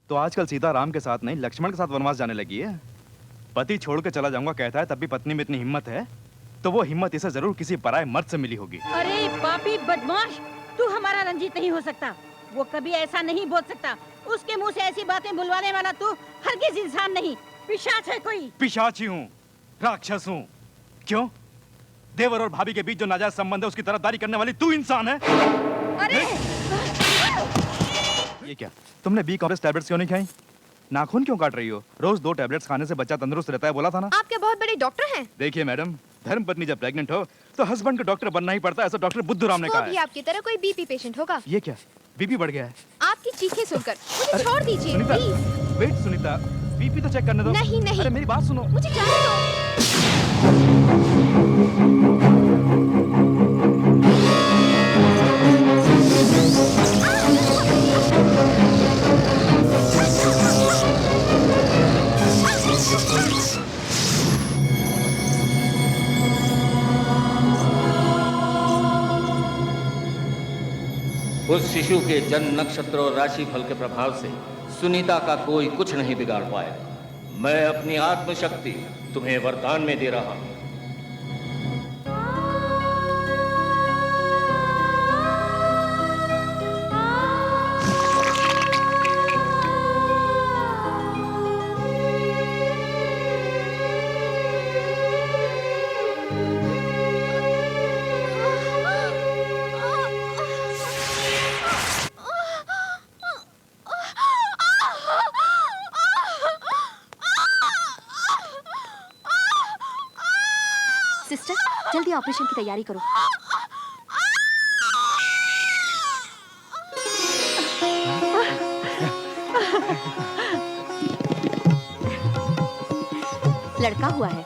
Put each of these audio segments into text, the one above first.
तो आजकल सीता राम के साथ नहीं लक्ष्मण के साथ वनवास जाने लगी है। पति छोड़ के चला जाऊंगा कहता है, तब भी पत्नी में इतनी हिम्मत है तो वो हिम्मत इसे जरूर किसी पराये मर्द से मिली होगी। अरे पापी बदमाश, तू हमारा रंजीत नहीं हो सकता। वो कभी ऐसा नहीं बोल सकता। उसके मुंह से ऐसी बातें बुलवाने वाला तू हरगिज इंसान नहीं, पिशाच है कोई। पिशाची हूँ, राक्षस हूँ। क्यों? देवर और भाभी के बीच जो नाजायज संबंध है उसकी तरफदारी करने वाली तू इंसान है। अरे ये क्या, तुमने बी कॉम्प्लेक्स टैबलेट्स क्यों नहीं खाई? नाखून क्यों काट रही हो? रोज 2 टैबलेट्स खाने से बच्चा तंदुरुस्त रहता है, बोला था ना। आप क्या बहुत बड़े डॉक्टर हैं? देखिए मैडम, धर्मपत्नी जब प्रेग्नेंट हो तो हस्बैंड को डॉक्टर बनना ही पड़ता है, ऐसा डॉक्टर बुद्धूराम ने कहा है। भी आपकी तरह कोई बीपी पेशेंट होगा। ये क्या, बीपी बढ़ गया है? आपकी चीखें सुनकर मुझे छोड़ दीजिए प्लीज। वेट सुनीता, बीपी तो चेक करने दो। नहीं नहीं, अरे मेरी बात सुनो, मुझे जाने दो। उस शिशु के जन्म नक्षत्र और राशि फल के प्रभाव से सुनीता का कोई कुछ नहीं बिगाड़ पाएगा। मैं अपनी आत्मशक्ति तुम्हें वरदान में दे रहा हूं। सिस्टर, जल्दी ऑपरेशन की तैयारी करो। लड़का हुआ है।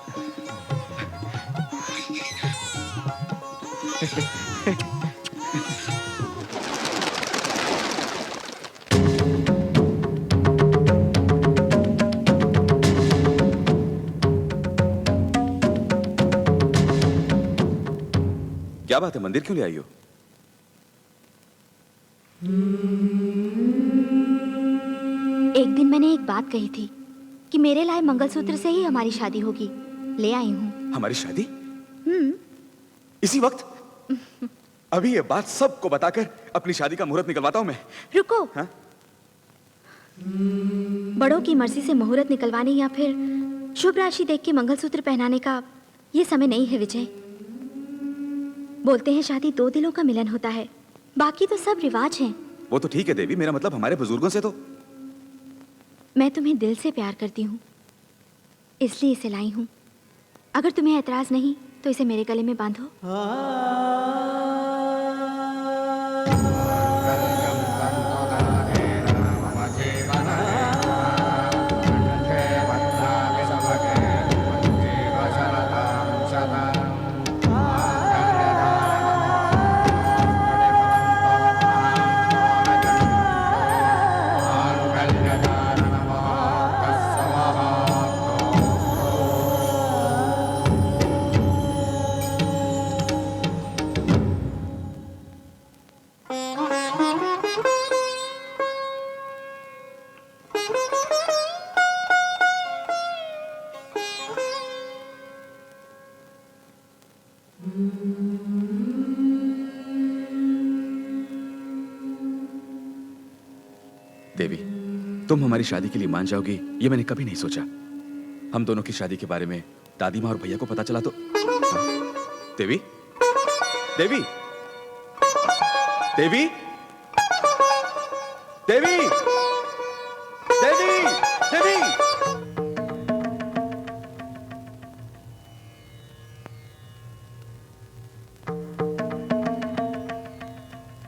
क्या बात है, मंदिर क्यों ले आई हो? एक दिन मैंने एक बात कही थी कि मेरे लाए मंगलसूत्र से ही हमारी शादी होगी। ले आई हूँ। हमारी शादी? इसी वक्त? अभी ये बात सबको बताकर अपनी शादी का मुहूर्त निकलवाता हूँ मैं। रुको। हाँ? बड़ों की मर्जी से मुहूर्त निकलवाने या फिर शुभ राशि देख के मंगलसूत्र पहनाने का ये समय नहीं है विजय। बोलते हैं शादी 2 दिलों का मिलन होता है, बाकी तो सब रिवाज हैं। वो तो ठीक है देवी, मेरा मतलब हमारे बुजुर्गों से तो। मैं तुम्हें दिल से प्यार करती हूँ, इसलिए इसे लाई हूँ। अगर तुम्हें ऐतराज नहीं तो इसे मेरे गले में बांधो। देवी, तुम हमारी शादी के लिए मान जाओगी ये मैंने कभी नहीं सोचा। हम दोनों की शादी के बारे में दादी माँ और भैया को पता चला तो। देवी, देवी, देवी, देवी, देवी, देवी।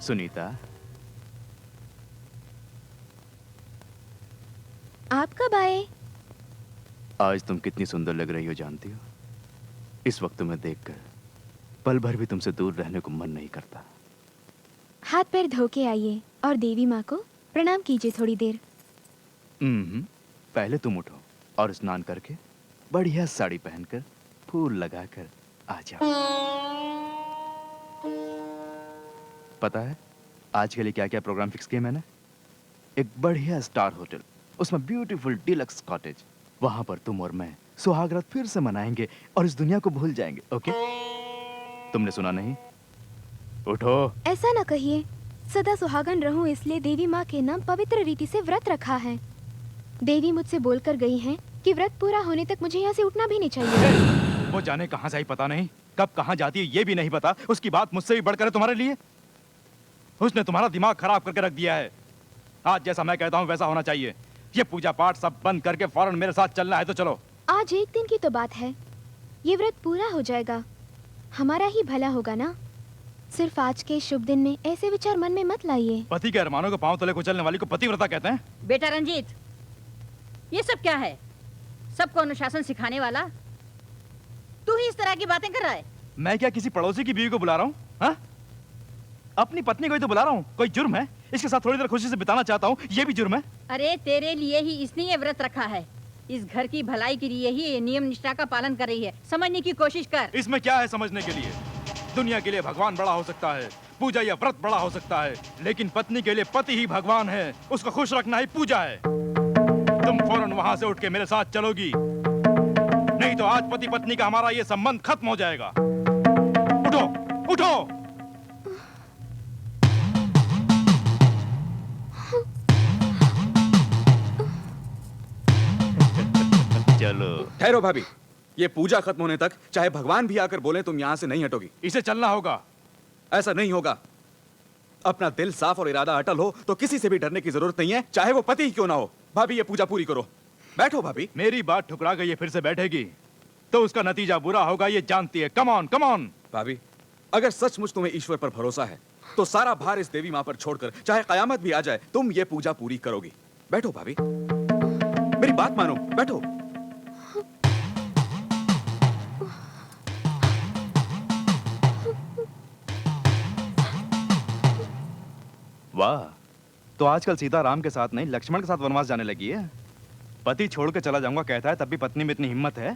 सुनीता, आप कब आए? आज तुम कितनी सुंदर लग रही हो जानती हो? इस वक्त तुम्हें देखकर पल भर भी तुमसे दूर रहने को मन नहीं करता। हाथ पैर धो के आइए और देवी माँ को प्रणाम कीजिए थोड़ी देर। पहले तुम उठो और स्नान करके बढ़िया साड़ी पहनकर फूल लगाकर आ जाओ। पता है आज के लिए क्या क्या प्रोग्राम फिक्स किए मैंने? एक बढ़िया स्टार होटल, उसमें ब्यूटीफुल डिलक्स कॉटेज। वहां पर तुम और मैं सुहागरात फिर से मनाएंगे और इस दुनिया को भूल जाएंगे। ओके? तुमने सुना नहीं? उठो। ऐसा ना कहिए। सदा सुहागन रहूं इसलिए देवी माँ के नाम पवित्र रीति से व्रत रखा है। देवी मुझसे बोलकर गई हैं कि व्रत पूरा होने तक मुझे यहाँ से उठना भी नहीं चाहिए। वो जाने कहाँ जाई पता नहीं, कब कहाँ जाती है ये भी नहीं पता। उसकी बात मुझसे भी बढ़कर है तुम्हारे लिए। उसने तुम्हारा दिमाग खराब करके रख दिया है। आज जैसा मैं कहता हूँ वैसा होना चाहिए। ये पूजा पाठ सब बंद करके फौरन मेरे साथ चलना है तो चलो। आज एक दिन की तो बात है, ये व्रत पूरा हो जाएगा, हमारा ही भला होगा ना। सिर्फ आज के शुभ दिन में ऐसे विचार मन में मत लाइए। पति के अरमानों को पांव तले कुचलने वाली को पतिव्रता कहते हैं। बेटा रंजीत, ये सब क्या है? सबको अनुशासन सिखाने वाला तू ही इस तरह की बातें कर रहा है। मैं क्या किसी पड़ोसी की बीवी को बुला रहा हूँ? हाँ? अपनी पत्नी को ही तो बुला रहा हूँ। कोई जुर्म है? इसके साथ थोड़ी देर खुशी से बिताना चाहता हूँ, ये भी जुर्म है? अरे तेरे लिए ही इसने ये व्रत रखा है। इस घर की भलाई के लिए ही ये नियम निष्ठा का पालन कर रही है। समझने की कोशिश कर। इसमें क्या है समझने के लिए? दुनिया के लिए भगवान बड़ा हो सकता है, पूजा या व्रत बड़ा हो सकता है, लेकिन पत्नी के लिए पति ही भगवान है। उसको खुश रखना ही पूजा है। तुम फौरन वहां से उठ के मेरे साथ चलोगी, नहीं तो आज पति पत्नी का हमारा ये संबंध खत्म हो जाएगा। उठो, उठो। चलो। ठहरो भाभी, ये पूजा खत्म होने तक चाहे भगवान भी आकर बोले तुम यहाँ से नहीं हटोगी। इसे चलना होगा। ऐसा नहीं होगा। अपना दिल साफ और इरादा अटल हो तो किसी से भी डरने की जरूरत नहीं है, चाहे वो पति ही क्यों ना हो। भाभी ये पूजा पूरी करो। बैठो भाभी। मेरी बात ठुकरा गई, ये फिर से बैठेगी तो उसका नतीजा बुरा होगा, ये जानती है। Come on, come on. भाभी, अगर सचमुच तुम्हें ईश्वर पर भरोसा है तो सारा भार इस देवी माँ पर छोड़कर चाहे कयामत भी आ जाए तुम ये पूजा पूरी करोगी। बैठो भाभी, मेरी बात मानो, बैठो। वाह, तो आजकल सीता राम के साथ नहीं लक्ष्मण के साथ वनवास जाने लगी है। पति छोड़ के चला जाऊंगा कहता है, तब भी पत्नी में इतनी हिम्मत है,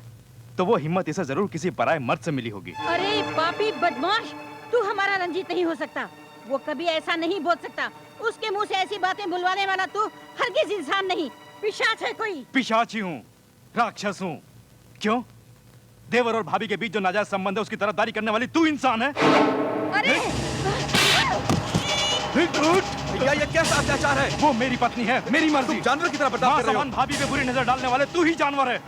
तो वो हिम्मत इसे जरूर किसी पराये मर्द से मिली होगी। अरे पापी बदमाश, तू हमारा रंजीत नहीं हो सकता। वो कभी ऐसा नहीं बोल सकता। उसके मुंह से ऐसी बातें बुलवाने वाला तू हरगिज इंसान नहीं, पिशाच है कोई। पिशाची हूँ, राक्षस हूँ। क्यों? देवर और भाभी के बीच जो नाजायज संबंध है उसकी तरफदारी करने वाली तू इंसान है। अरे भैया ये कैसा अत्याचार है? वो मेरी पत्नी है, मेरी मर्जी। तुम जानवर की तरह बर्ताव कर रहे हो। भाभी पे बुरी नजर डालने वाले तू ही जानवर है।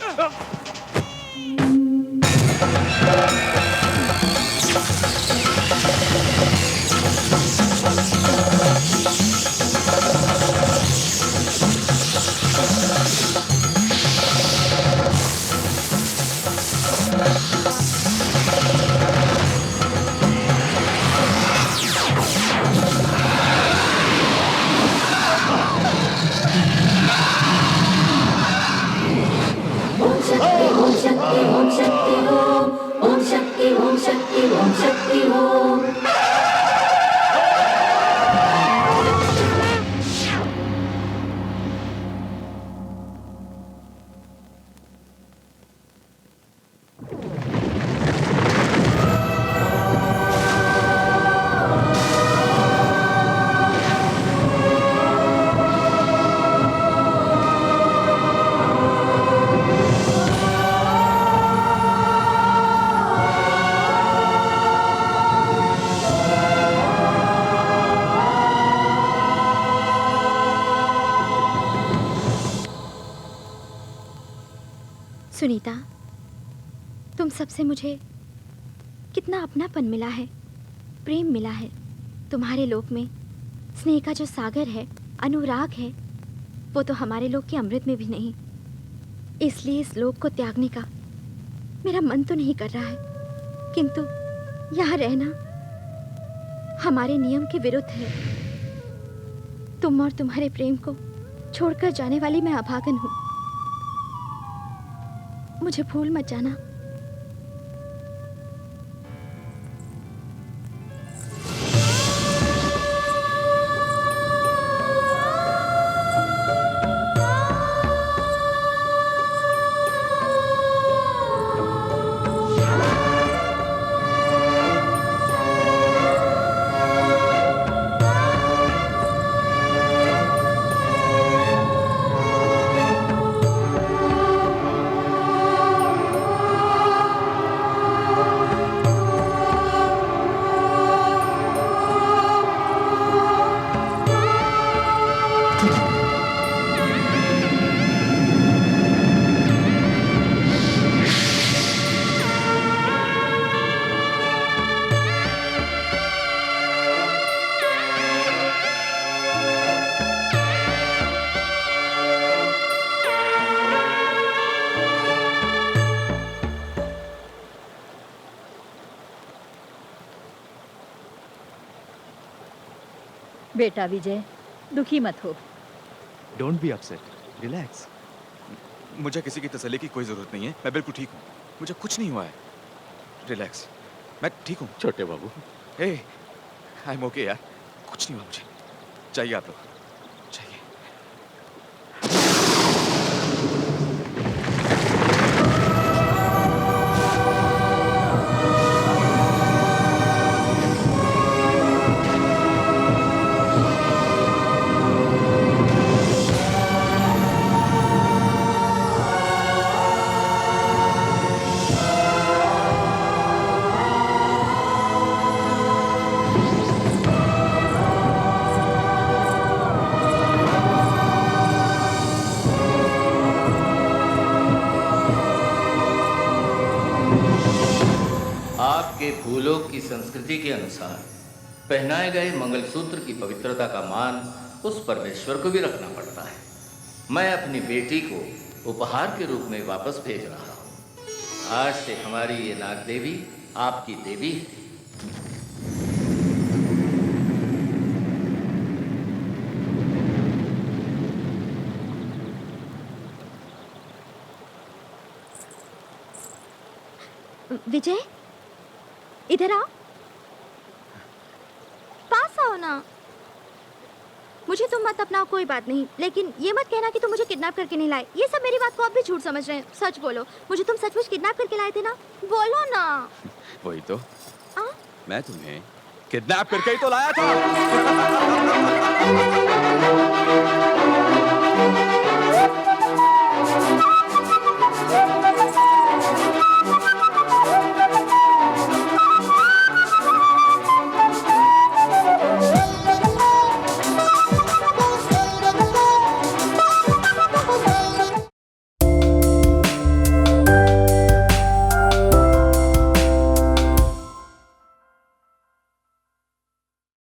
सुनीता, तुम सबसे मुझे कितना अपनापन मिला है, प्रेम मिला है। तुम्हारे लोक में स्नेह का जो सागर है, अनुराग है, वो तो हमारे लोक के अमृत में भी नहीं। इसलिए इस लोक को त्यागने का मेरा मन तो नहीं कर रहा है, किंतु यहाँ रहना हमारे नियम के विरुद्ध है। तुम और तुम्हारे प्रेम को छोड़कर जाने वाली मैं अभागन हूँ। मुझे भूल मत जाना। बेटा विजय, दुखी मत हो। Don't be upset, relax. मुझे किसी की तसल्ली की कोई जरूरत नहीं है, मैं बिल्कुल ठीक हूँ, मुझे कुछ नहीं हुआ है। रिलैक्स, मैं ठीक हूँ। छोटे बाबू, हे, आई एम ओके यार, कुछ नहीं हुआ मुझे। चाहिए आप लोग, चाहिए। आपके भूलोक की संस्कृति के अनुसार पहनाए गए मंगलसूत्र की पवित्रता का मान उस परमेश्वर को भी रखना पड़ता है। मैं अपनी बेटी को उपहार के रूप में वापस भेज रहा हूँ। आज से हमारी ये नाग देवी आपकी देवी है। विजय, इधर आओ, पास आओ ना। मुझे तुम मत अपनाओ, कोई बात नहीं, लेकिन ये मत कहना कि तुम मुझे किडनैप करके नहीं लाए। ये सब मेरी बात को अब भी झूठ समझ रहे हैं। सच बोलो, मुझे तुम सचमुच किडनैप करके लाए थे ना? बोलो ना। वही तो, आ? मैं तुम्हें किडनैप करके ही तो लाया था।